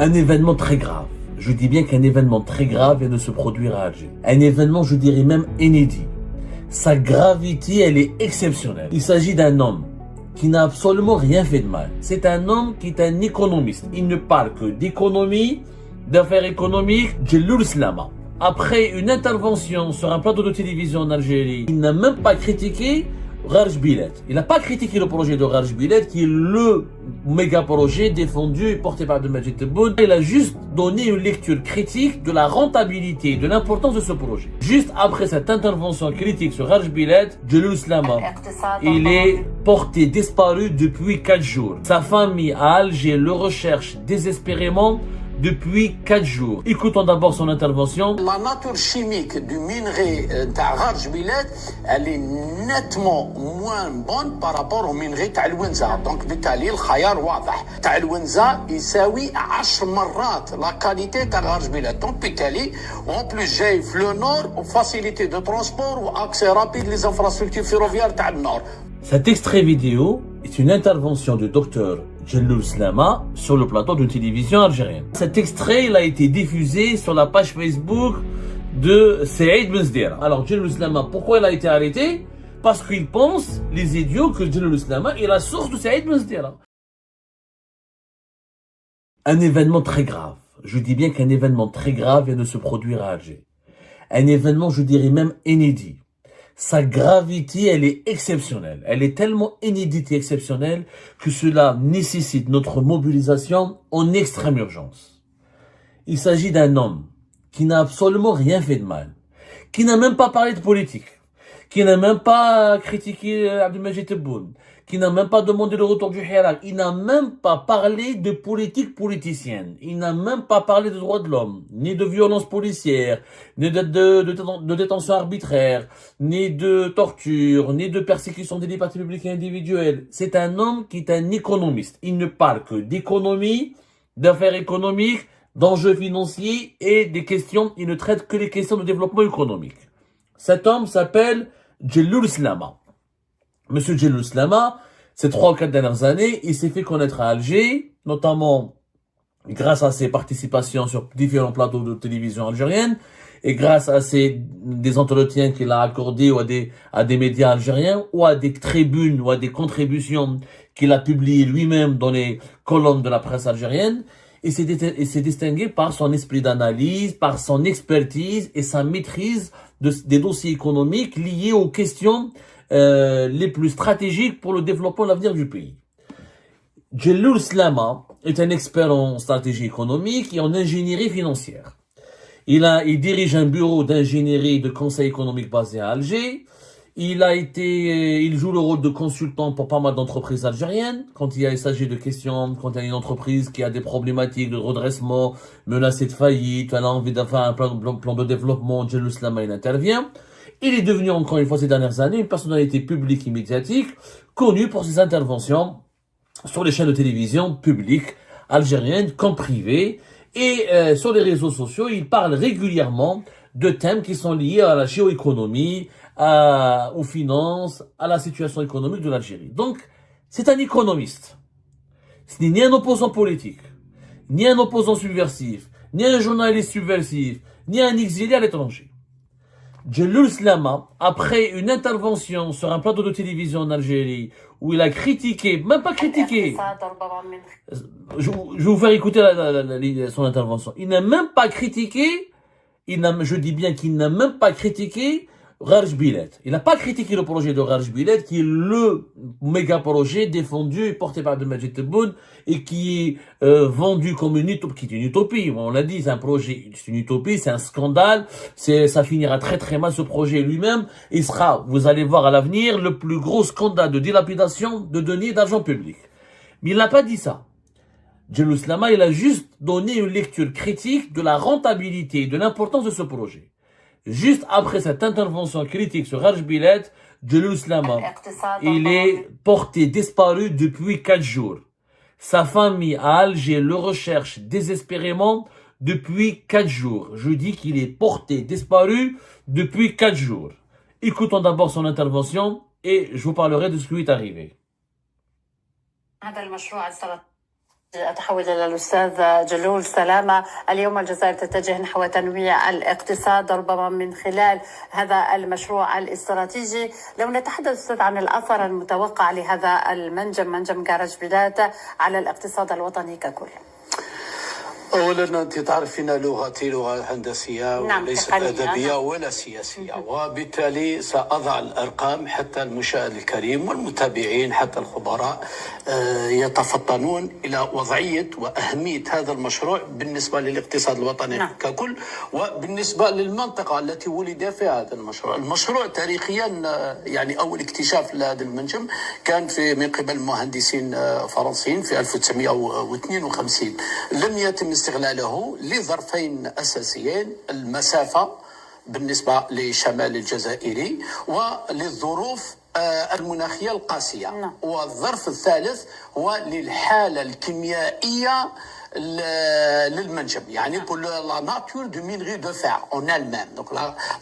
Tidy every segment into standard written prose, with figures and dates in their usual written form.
Un événement très grave. Je dis bien qu'un événement très grave vient de se produire à Alger. Un événement, je dirais même inédit. Sa gravité, elle est exceptionnelle. Il s'agit d'un homme qui n'a absolument rien fait de mal. C'est un homme qui est un économiste. Il ne parle que d'économie, d'affaires économiques, Djelloul Slama. Après une intervention sur un plateau de télévision en Algérie, il n'a même pas critiqué Rarj Biled. Il n'a pas critiqué le projet de Rarj Biled, qui est le méga projet défendu et porté par Abdelmajid Tebboune. Il a juste donné une lecture critique de la rentabilité, de l'importance de ce projet. Juste après cette intervention critique sur Rarj Biled, Djelloul Slama, il est porté disparu depuis 4 jours. Sa famille à Alger le recherche désespérément depuis 4 jours. Écoutons d'abord son intervention. La nature chimique du minerai de Rarj Biled, elle est nettement moins bonne par rapport au minerai تاع الونزة. Donc بالتالي الخيار واضح. تاع الونزة يساوي 10 مرات la qualité تاع Rarj Biled. Donc بالتالي en plus جاي في le nord facilité de transport ou accès rapide les infrastructures ferroviaires تاع le nord. Cet extrait vidéo est une intervention du docteur Djelloul Slama sur le plateau d'une télévision algérienne. Cet extrait il a été diffusé sur la page Facebook de Saïd Benzdira. Alors Djelloul Slama, pourquoi il a été arrêté? Parce qu'il pense, les idiots, que Djelloul Slama est la source de Saïd Benzdira. Un événement très grave. Je dis bien qu'un événement très grave vient de se produire à Alger. Un événement, je dirais même inédit. Sa gravité, elle est exceptionnelle. Elle est tellement inédite et exceptionnelle que cela nécessite notre mobilisation en extrême urgence. Il s'agit d'un homme qui n'a absolument rien fait de mal, qui n'a même pas parlé de politique, qui n'a même pas critiqué Abdelmajid Tebboune, qui n'a même pas demandé le retour du Hirak, il n'a même pas parlé de politique politicienne, il n'a même pas parlé de droits de l'homme, ni de violence policière, ni de détention arbitraire, ni de torture, ni de persécution des libertés publiques et individuelles. C'est un homme qui est un économiste. Il ne parle que d'économie, d'affaires économiques, d'enjeux financiers et des questions, il ne traite que les questions de développement économique. Cet homme s'appelle Djelloul Slama. Monsieur Djelloul Slama, ces 3 ou 4 dernières années, il s'est fait connaître à Alger, notamment grâce à ses participations sur différents plateaux de télévision algériennes et grâce à des entretiens qu'il a accordés à des médias algériens ou à des tribunes ou à des contributions qu'il a publiées lui-même dans les colonnes de la presse algérienne. Et s'est distingué par son esprit d'analyse, par son expertise et sa maîtrise des dossiers économiques liés aux questions les plus stratégiques pour le développement et l'avenir du pays. Djelloul Slama est un expert en stratégie économique et en ingénierie financière. Il dirige un bureau d'ingénierie et de conseil économique basé à Alger. Il joue le rôle de consultant pour pas mal d'entreprises algériennes. Quand il s'agit de questions, quand il y a une entreprise qui a des problématiques de redressement, menacée de faillite, elle a envie de faire un plan de développement, Djelloul Slama, il intervient. Il est devenu encore une fois ces dernières années une personnalité publique et médiatique, connue pour ses interventions sur les chaînes de télévision publiques algériennes comme privées. Et sur les réseaux sociaux, il parle régulièrement de thèmes qui sont liés à la géoéconomie, aux finances, à la situation économique de l'Algérie. Donc, c'est un économiste. Ce n'est ni un opposant politique, ni un opposant subversif, ni un journaliste subversif, ni un exilé à l'étranger. Djelloul Slama, après une intervention sur un plateau de télévision en Algérie, où il a critiqué, même pas critiqué, je vais vous faire écouter son intervention. Il n'a même pas critiqué, je dis bien qu'il n'a même pas critiqué Rarj Biled. Il n'a pas critiqué le projet de Rarj Biled, qui est le méga projet défendu et porté par Abdelmajid Tebboune et qui est vendu comme une utopie. On l'a dit, c'est un projet, c'est une utopie, c'est un scandale. Ça finira très très mal ce projet lui-même. Il sera, vous allez voir à l'avenir, le plus gros scandale de dilapidation de deniers d'argent public. Mais il n'a pas dit ça. Djelloul Slama, il a juste donné une lecture critique de la rentabilité et de l'importance de ce projet. Juste après cette intervention critique sur Rarj Biled, Djelloul Slama, il est porté disparu depuis 4 jours. Sa famille à Alger le recherche désespérément depuis 4 jours. Je dis qu'il est porté disparu depuis 4 jours. Écoutons d'abord son intervention et je vous parlerai de ce qui lui est arrivé. أتحول إلى الأستاذ جلول سلامة. اليوم الجزائر تتجه نحو تنويع الاقتصاد ربما من خلال هذا المشروع الاستراتيجي. لو نتحدث أستاذ عن الأثر المتوقع لهذا منجم كراج بلاد على الاقتصاد الوطني ككل. أولا أنت تعرفين لغتي لغة هندسية وليست أدبية ولا سياسية، وبالتالي سأضع الأرقام حتى المشاهد الكريم والمتابعين حتى الخبراء يتفطنون إلى وضعية وأهمية هذا المشروع بالنسبة للاقتصاد الوطني ككل، وبالنسبة للمنطقة التي ولد فيها هذا المشروع. المشروع تاريخيا يعني أول اكتشاف لهذا المنجم كان من قبل مهندسين فرنسيين في 1952. لم يتم استغلاله لظرفين أساسيين: المسافة بالنسبة لشمال الجزائري وللظروف المناخية القاسية، والظرف الثالث هو للحالة الكيميائية للمنجم، يعني pour la nature du minerai de fer en elle-même. donc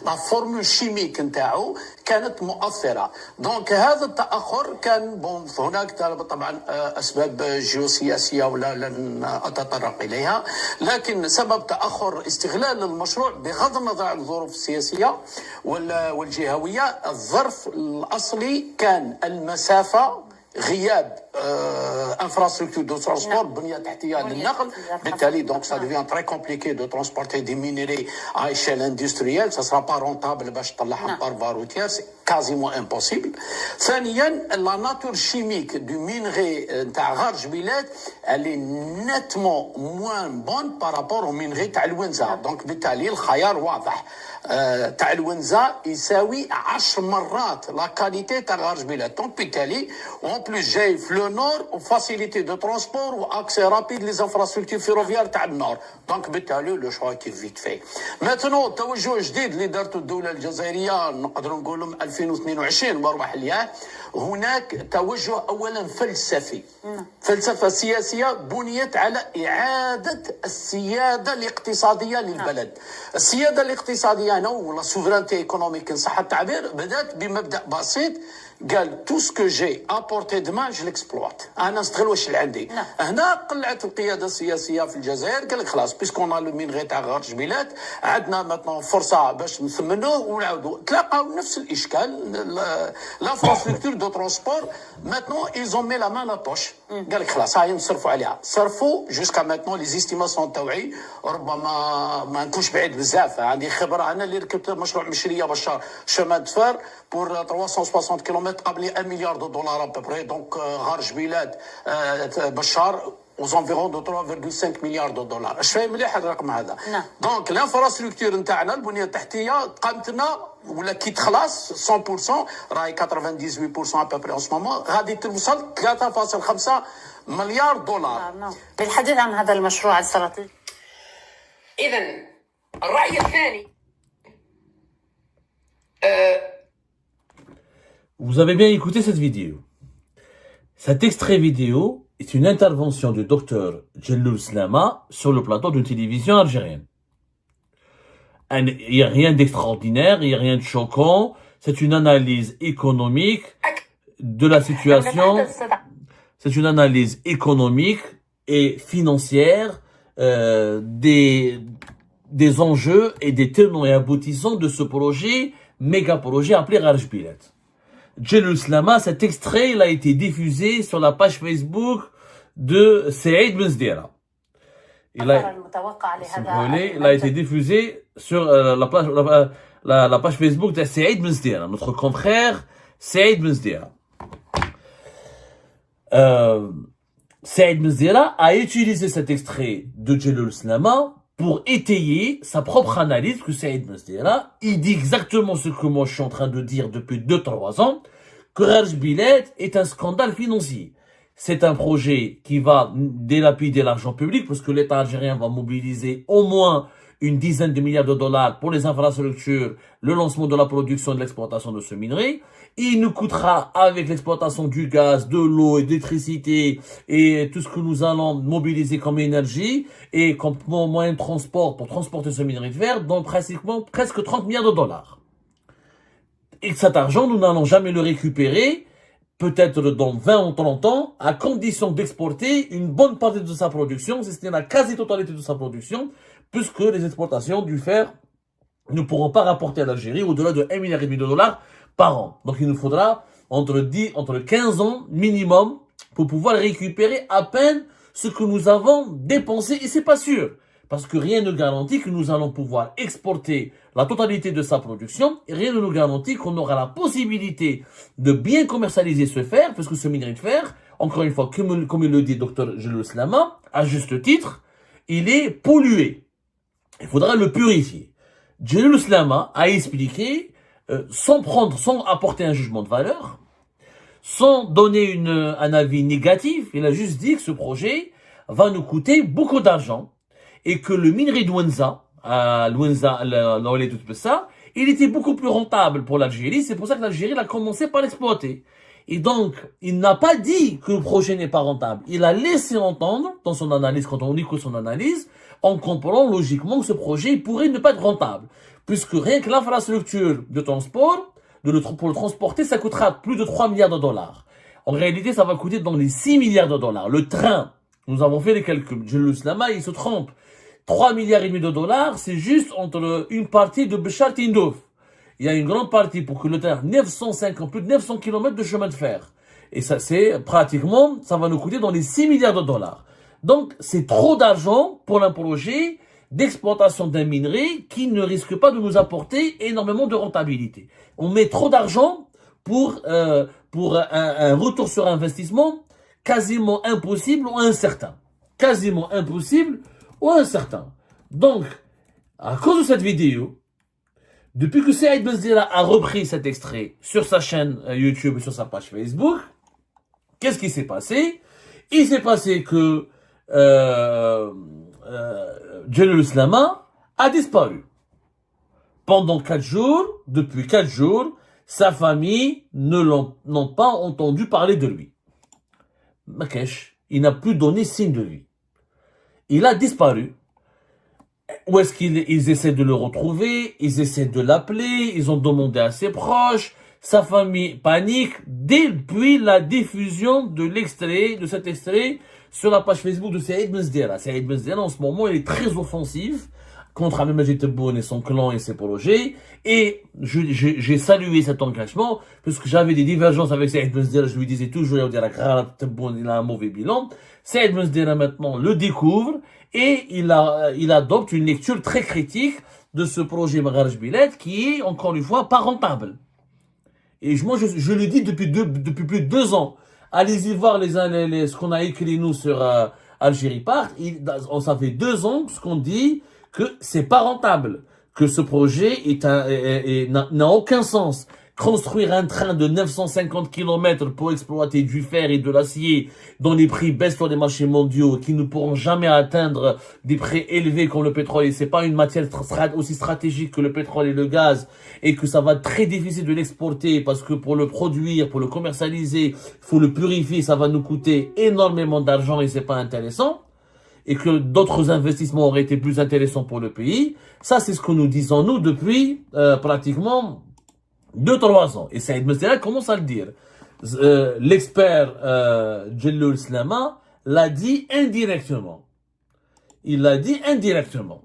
la formule chimique نتاعو كانت مؤثرة. دونك هذا التأخر كان هناك طبعا أسباب جيوسياسية ولا لن أتطرق إليها، لكن سبب تأخر استغلال المشروع بغض النظر عن الظروف السياسية والجهوية، الظرف الأصلي كان المسافة، غياب infrastructure de transport, بنية تحتية للنقل. بالتالي donc ça devient très compliqué de transporter des minéraux à échelle industrielle. ça sera pas rentable باش تطلعهم par voie routière, c'est quasiment impossible. ثانيا la nature chimique du minerai نتاع غرج بلاد elle est nettement moins bonne par rapport au minerai تاع الونزة. donc بالتالي الخيار واضح، تاع الونزة يساوي 10 مرات لا كاليتي تاع غرج بلاد. donc بالتالي en plus جاي في لو نور وفاسيليتي دو ترونسبور واكسي رابيد لي انفراستركتور فيروفيار تاع النور. دونك بالتالي لو شوا كي فيت في. ماتنو توجه جديد اللي دارته الدوله الجزائريه نقدروا نقولوا من 2022 مروح لياه، هناك توجه اولا فلسفي، فلسفه سياسيه بنيت على اعاده السياده الاقتصاديه للبلد. السياده الاقتصاديه هنا ولا سوفرانتي ايكونوميك ان صح التعبير بدات بمبدا بسيط، قال تو سكو جي ابورتي دمان جو ليكسبلوات، انا نستغل واش اللي عندي. هنا قلعت القياده السياسيه في الجزائر، قال لك خلاص بيسكون لو مينغي تاع غرج بلاد عندنا مثلا فرصه باش نثمنوه ونعاودوا. تلاقاو نفس الاشكال، لانفراستركتور دو ترونسبور ماتنو ايزون مي لا مان لا بوش. قال لك خلاص هاي نصرفوا عليها، صرفوا جوسكا ماتنو لي زيستيماسيون تاوعي ربما ما نكونش بعيد بزاف، عندي خبره انا اللي ركبت مشروع مشريه بشار شمان دفار بور 360 كيلومتر قبل 1 مليار دولار ابري. دونك غرج بلاد بشار aux environs de 3,5 milliards de dollars. اش فاهم مليح الرقم هذا؟ دونك الانفراستركتور نتاعنا البنيه التحتيه قامتنا ولا كي تخلص 100% راهي 98% ابري ان سمومون غادي توصل 3.5 مليار دولار. للحديث عن هذا المشروع الاستراتيجي. اذا الراي الثاني Vous avez bien écouté cette vidéo. Cet extrait vidéo est une intervention du docteur Djelloul Slama sur le plateau d'une télévision algérienne. Il n'y a rien d'extraordinaire, il n'y a rien de choquant. C'est une analyse économique de la situation. C'est une analyse économique et financière des enjeux et des tenants et aboutissants de ce projet, méga projet appelé Gharj Bilad. Djelloul Slama, cet extrait, il a été diffusé sur la page Facebook de Saïd Benzdira. Il a été diffusé sur la page Facebook de Saïd Benzdira, notre confrère Saïd Benzdira. Saïd Benzdira a utilisé cet extrait de Djelloul Slama pour étayer sa propre analyse que Saïd Benzdira, il dit exactement ce que moi je suis en train de dire depuis 2-3 ans, que Gharj Bilad est un scandale financier. C'est un projet qui va délapider l'argent public parce que l'État algérien va mobiliser au moins une dizaine de milliards de dollars pour les infrastructures, le lancement de la production et de l'exploitation de ce minerai. Il nous coûtera, avec l'exploitation du gaz, de l'eau et de l'électricité et tout ce que nous allons mobiliser comme énergie et comme moyen de transport pour transporter ce minerai de fer, donc pratiquement presque 30 milliards de dollars. Et que cet argent, nous n'allons jamais le récupérer peut-être dans 20 ou 30 ans, à condition d'exporter une bonne partie de sa production, si ce n'est la quasi-totalité de sa production, puisque les exportations du fer ne pourront pas rapporter à l'Algérie au-delà de 1,5 milliard de dollars par an. Donc il nous faudra entre 15 ans minimum pour pouvoir récupérer à peine ce que nous avons dépensé, et c'est pas sûr. Parce que rien ne garantit que nous allons pouvoir exporter la totalité de sa production, et rien ne nous garantit qu'on aura la possibilité de bien commercialiser ce fer, parce que ce minerai de fer, encore une fois, comme il le dit Dr Jalloul Slama, à juste titre, il est pollué. Il faudra le purifier. Jalloul Slama a expliqué, sans apporter un jugement de valeur, sans donner un avis négatif, il a juste dit que ce projet va nous coûter beaucoup d'argent, et que le minerai de Ouenza, il était beaucoup plus rentable pour l'Algérie. C'est pour ça que l'Algérie a commencé par l'exploiter. Et donc, il n'a pas dit que le projet n'est pas rentable. Il a laissé entendre, dans son analyse, quand on écoute son analyse, en comprenant logiquement que ce projet pourrait ne pas être rentable. Puisque rien que l'infrastructure de transport, pour le transporter, ça coûtera plus de 3 milliards de dollars. En réalité, ça va coûter dans les 6 milliards de dollars. Le train, nous avons fait les calculs. Jalloul Slama, il se trompe. 3 milliards et demi de dollars, c'est juste entre une partie de Béchar Tindouf. Il y a une grande partie pour que le train, plus de 900 km de chemin de fer. Et ça, c'est pratiquement, ça va nous coûter dans les 6 milliards de dollars. Donc, c'est trop d'argent pour un projet d'exploitation d'un minerai qui ne risque pas de nous apporter énormément de rentabilité. On met trop d'argent pour un retour sur investissement quasiment impossible ou incertain. Quasiment impossible ou incertain. Donc, à cause de cette vidéo, depuis que Saïd Benzdira a repris cet extrait sur sa chaîne YouTube et sur sa page Facebook, qu'est-ce qui s'est passé? Il s'est passé que Jalloul Slama a disparu. Pendant 4 jours, depuis 4 jours, sa famille n'ont pas entendu parler de lui. Makesh, il n'a plus donné signe de vie. Il a disparu. Où est-ce qu'ils essaient de le retrouver? Ils essaient de l'appeler. Ils ont demandé à ses proches. Sa famille panique depuis la diffusion de cet extrait sur la page Facebook de Saïd Benzdira. Saïd Benzdira, en ce moment, il est très offensif contre Abdelmajid Tebboune et son clan et ses projets. Et j'ai salué cet engagement, parce que j'avais des divergences avec Saïd Benzdira. Je lui disais toujours, il a un mauvais bilan. Saïd Benzdira maintenant le découvre, et il adopte une lecture très critique de ce projet Magharj Bilet, qui est, encore une fois, pas rentable. Et moi, je le dis depuis plus de 2 ans. Allez-y voir ce qu'on a écrit nous sur Algérie Part. Ça fait 2 ans qu'on dit que c'est pas rentable, que ce projet n'a aucun sens. Construire un train de 950 km pour exploiter du fer et de l'acier dont les prix baissent sur les marchés mondiaux, qui ne pourront jamais atteindre des prix élevés comme le pétrole, et c'est pas une matière aussi stratégique que le pétrole et le gaz, et que ça va être très difficile de l'exporter parce que pour le produire, pour le commercialiser, il faut le purifier, ça va nous coûter énormément d'argent et c'est pas intéressant, et que d'autres investissements auraient été plus intéressants pour le pays. Ça, c'est ce que nous disons nous depuis pratiquement 2-3 ans. Et Saïd Benzdira commence à le dire. L'expert Jalloul Slama l'a dit indirectement. Il l'a dit indirectement.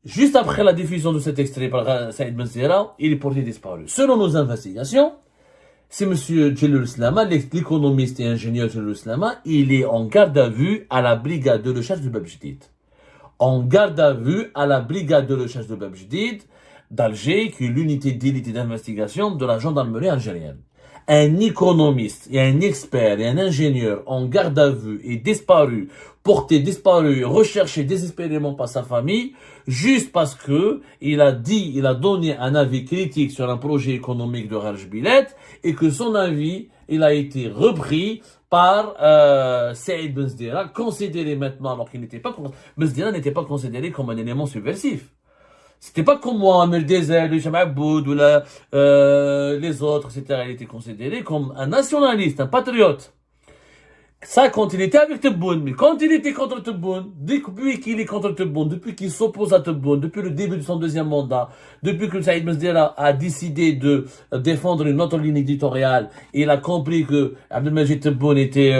Juste après la diffusion de cet extrait par Saïd Benzdira, il est porté disparu. Selon nos investigations, c'est monsieur Jalloul Slama, l'économiste et ingénieur Jalloul Slama, il est en garde à vue à la brigade de recherche de Bab Jdid. En garde à vue à la brigade de recherche de Bab Jdid d'Alger, qui est l'unité d'élite et d'investigation de la gendarmerie algérienne. Un économiste et un expert et un ingénieur en garde à vue et disparu, recherché désespérément par sa famille, juste parce que il a donné un avis critique sur un projet économique de Magharj Bilet, et que son avis, il a été repris par Saïd Benzdira, considéré maintenant, alors qu'il n'était pas, Benzdira n'était pas considéré comme un élément subversif. C'était pas comme moi, Amel Dezel, Hicham Aboud, ou les autres, etc. Il était considéré comme un nationaliste, un patriote. Ça, quand il était avec Tebboune, mais quand il était contre Tebboune, depuis qu'il est contre Tebboune, depuis qu'il s'oppose à Tebboune, depuis le début de son deuxième mandat, depuis que Saïd Mesdira a décidé de défendre une autre ligne éditoriale, et il a compris que Abdelmajid Tebboune était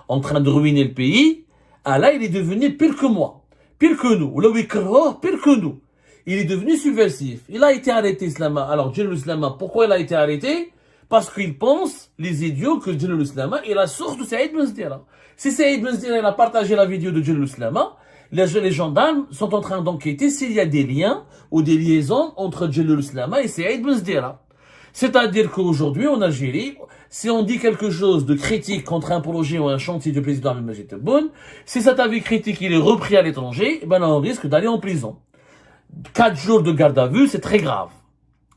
en train de ruiner le pays, ah là, il est devenu pire que moi, pire que nous, ou là, oui, pire que nous. Il est devenu subversif. Il a été arrêté, Slama. Alors, Jalloul Slama, pourquoi il a été arrêté? Parce qu'ils pensent, les idiots, que Jalloul Slama est la source de Saïd Mesdira. Si Saïd Mesdira a partagé la vidéo de Jalloul Slama, les gendarmes sont en train d'enquêter s'il y a des liens ou des liaisons entre Jalloul Slama et Saïd Mesdira. C'est-à-dire qu'aujourd'hui, en Algérie, si on dit quelque chose de critique contre un projet ou un chantier du président Abdelmajid Tebboune, si cet avis critique il est repris à l'étranger, ben là, on risque d'aller en prison. 4 jours de garde à vue, c'est très grave.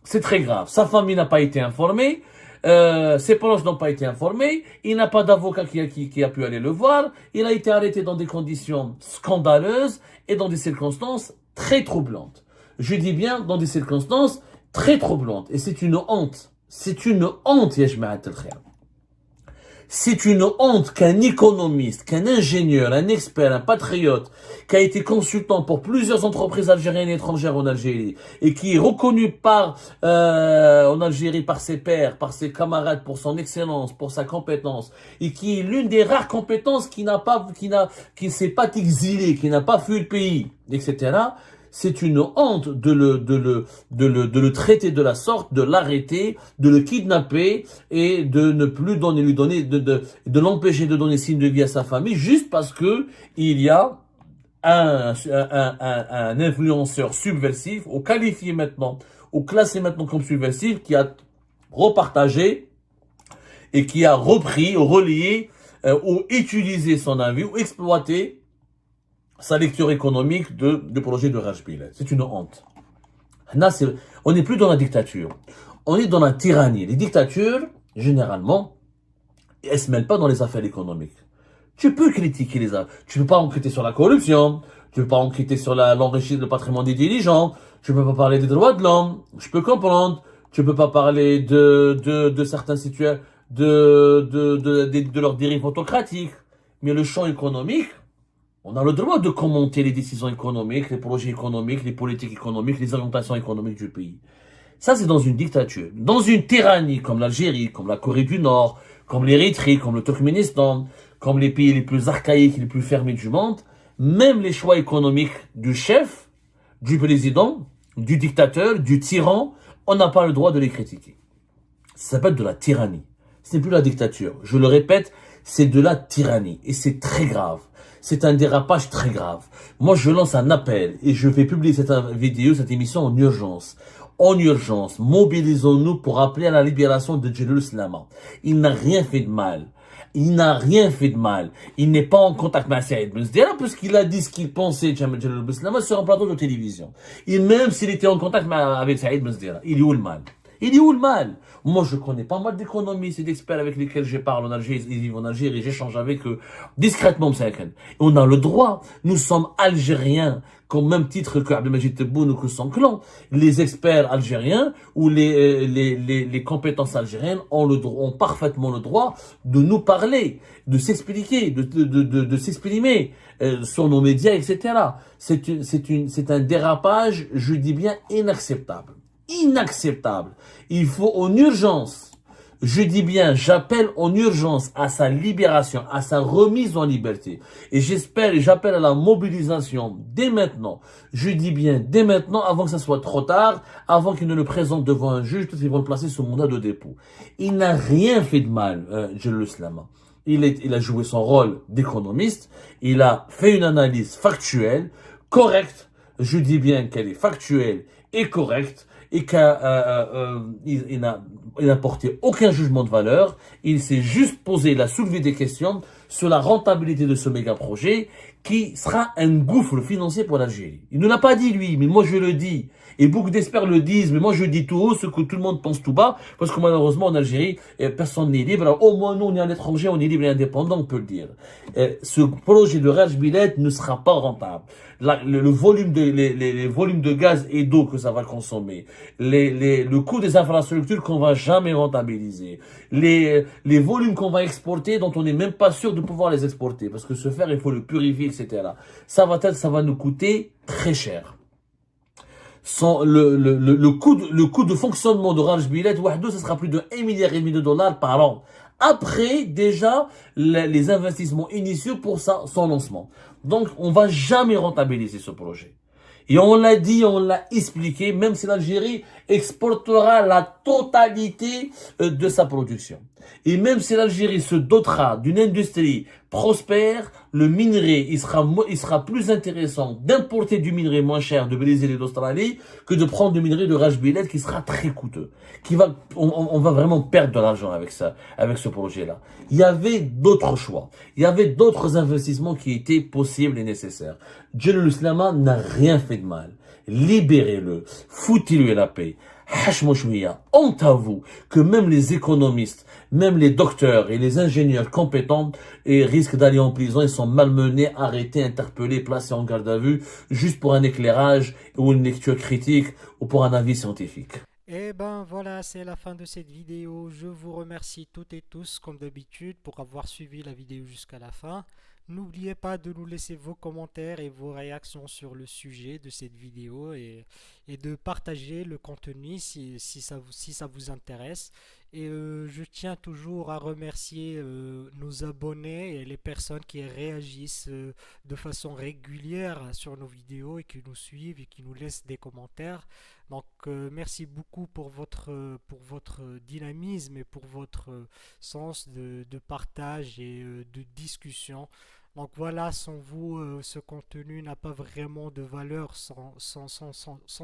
C'est très grave. Sa famille n'a pas été informée, ses proches n'ont pas été informés, il n'a pas d'avocat qui a pu aller le voir, il a été arrêté dans des conditions scandaleuses et dans des circonstances très troublantes. Je dis bien dans des circonstances très troublantes. Et c'est une honte. C'est une honte, Yajma'at al-Khayr. C'est une honte qu'un économiste, qu'un ingénieur, un expert, un patriote, qui a été consultant pour plusieurs entreprises algériennes et étrangères en Algérie, et qui est reconnu en Algérie par ses pairs, par ses camarades, pour son excellence, pour sa compétence, et qui est l'une des rares compétences qui s'est pas exilé, qui n'a pas fui le pays, etc. C'est une honte de le traiter de la sorte, de l'arrêter, de le kidnapper et de ne plus de l'empêcher de donner signe de vie à sa famille juste parce que il y a un influenceur subversif, ou qualifié maintenant, ou classé maintenant comme subversif, qui a repartagé et qui a repris, ou relié, ou utilisé son avis, ou exploité sa lecture économique de projet de Rajbil. C'est une honte. Là, on n'est plus dans la dictature. On est dans la tyrannie. Les dictatures, généralement, elles se mêlent pas dans les affaires économiques. Tu peux critiquer les affaires. Tu peux pas enquêter sur la corruption. Tu peux pas enquêter sur l'enrichissement du patrimoine des dirigeants. Tu peux pas parler des droits de l'homme. Je peux comprendre. Tu peux pas parler de certains situations, de leurs dérives autocratiques. Mais le champ économique, on a le droit de commenter les décisions économiques, les projets économiques, les politiques économiques, les orientations économiques du pays. Ça, c'est dans une dictature. Dans une tyrannie comme l'Algérie, comme la Corée du Nord, comme l'Érythrée, comme le Turkménistan, comme les pays les plus archaïques, les plus fermés du monde, même les choix économiques du chef, du président, du dictateur, du tyran, on n'a pas le droit de les critiquer. Ça s'appelle de la tyrannie. Ce n'est plus la dictature. Je le répète, c'est de la tyrannie. Et c'est très grave. C'est un dérapage très grave. Moi, je lance un appel et je vais publier cette vidéo, cette émission en urgence. En urgence, mobilisons-nous pour appeler à la libération de Jalloul Slama. Il n'a rien fait de mal. Il n'a rien fait de mal. Il n'est pas en contact avec Saïd Mesdira parce qu'il a dit ce qu'il pensait de Jalloul Slama sur un plateau de télévision. Et même s'il était en contact avec Saïd Mesdira, il est où le mal? Il est où le mal? Moi, je connais pas mal d'économistes et d'experts avec lesquels je parle en Algérie, ils vivent en Algérie, j'échange avec eux discrètement, et on a le droit. Nous sommes Algériens, qu'au même titre que Abdelmajid Tebboune ou que son clan. Les experts algériens ou les compétences algériennes ont parfaitement le droit de nous parler, de s'expliquer, de s'exprimer sur nos médias, etc. C'est un dérapage, je dis bien, inacceptable. Inacceptable. Il faut en urgence, je dis bien, j'appelle en urgence à sa libération, à sa remise en liberté. Et j'espère et j'appelle à la mobilisation dès maintenant. Je dis bien dès maintenant, avant que ça soit trop tard, avant qu'il ne le présente devant un juge, tout ils vont le placer sous mandat de dépôt. Il n'a rien fait de mal, Jalloul Slama. Il a joué son rôle d'économiste. Il a fait une analyse factuelle, correcte. Je dis bien qu'elle est factuelle et correcte. Et qu'il n'a porté aucun jugement de valeur. Il s'est juste posé, il a soulevé des questions sur la rentabilité de ce méga projet. qui sera un gouffre financier pour l'Algérie. Il ne l'a pas dit lui, mais moi je le dis. Et beaucoup d'experts le disent, mais moi je dis tout haut ce que tout le monde pense tout bas, parce que malheureusement en Algérie, personne n'est libre. Alors, au moins nous, on est à l'étranger, on est libre et indépendant, on peut le dire. Ce projet de Raj Billet ne sera pas rentable. Le volume les volumes de gaz et d'eau que ça va consommer, le coût des infrastructures qu'on va jamais rentabiliser, les volumes qu'on va exporter dont on n'est même pas sûr de pouvoir les exporter, parce que ce fer, il faut le purifier, etc. Ça va nous coûter très cher. Le coût de fonctionnement de Raj Billet, ce sera plus de 1,5 milliard $ par an. Après, déjà, les investissements initiaux pour son lancement. Donc, on va jamais rentabiliser ce projet. Et on l'a dit, on l'a expliqué, même si l'Algérie exportera la totalité de sa production. Et même si l'Algérie se dotera d'une industrie prospère, le minerai, il sera plus intéressant d'importer du minerai moins cher de Brésil et d'Australie que de prendre du minerai de Raj Billet qui sera très coûteux. On va vraiment perdre de l'argent avec ça, avec ce projet-là. Il y avait d'autres choix. Il y avait d'autres investissements qui étaient possibles et nécessaires. Jalloul Slama n'a rien fait de mal. Libérez-le. Foutez-lui la paix. Honte à vous que même les économistes, même les docteurs et les ingénieurs compétents risquent d'aller en prison et sont malmenés, arrêtés, interpellés, placés en garde à vue juste pour un éclairage ou une lecture critique ou pour un avis scientifique. Et ben voilà, c'est la fin de cette vidéo. Je vous remercie toutes et tous, comme d'habitude, pour avoir suivi la vidéo jusqu'à la fin. N'oubliez pas de nous laisser vos commentaires et vos réactions sur le sujet de cette vidéo et de partager le contenu si ça vous intéresse. Et je tiens toujours à remercier nos abonnés et les personnes qui réagissent de façon régulière sur nos vidéos et qui nous suivent et qui nous laissent des commentaires. Donc merci beaucoup pour votre dynamisme et pour votre sens de partage et de discussion. Donc voilà, sans vous, ce contenu n'a pas vraiment de valeur sans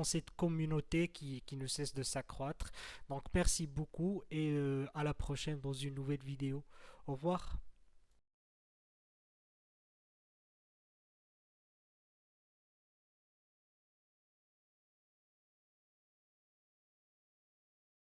cette communauté qui ne cesse de s'accroître. Donc merci beaucoup et à la prochaine dans une nouvelle vidéo. Au revoir.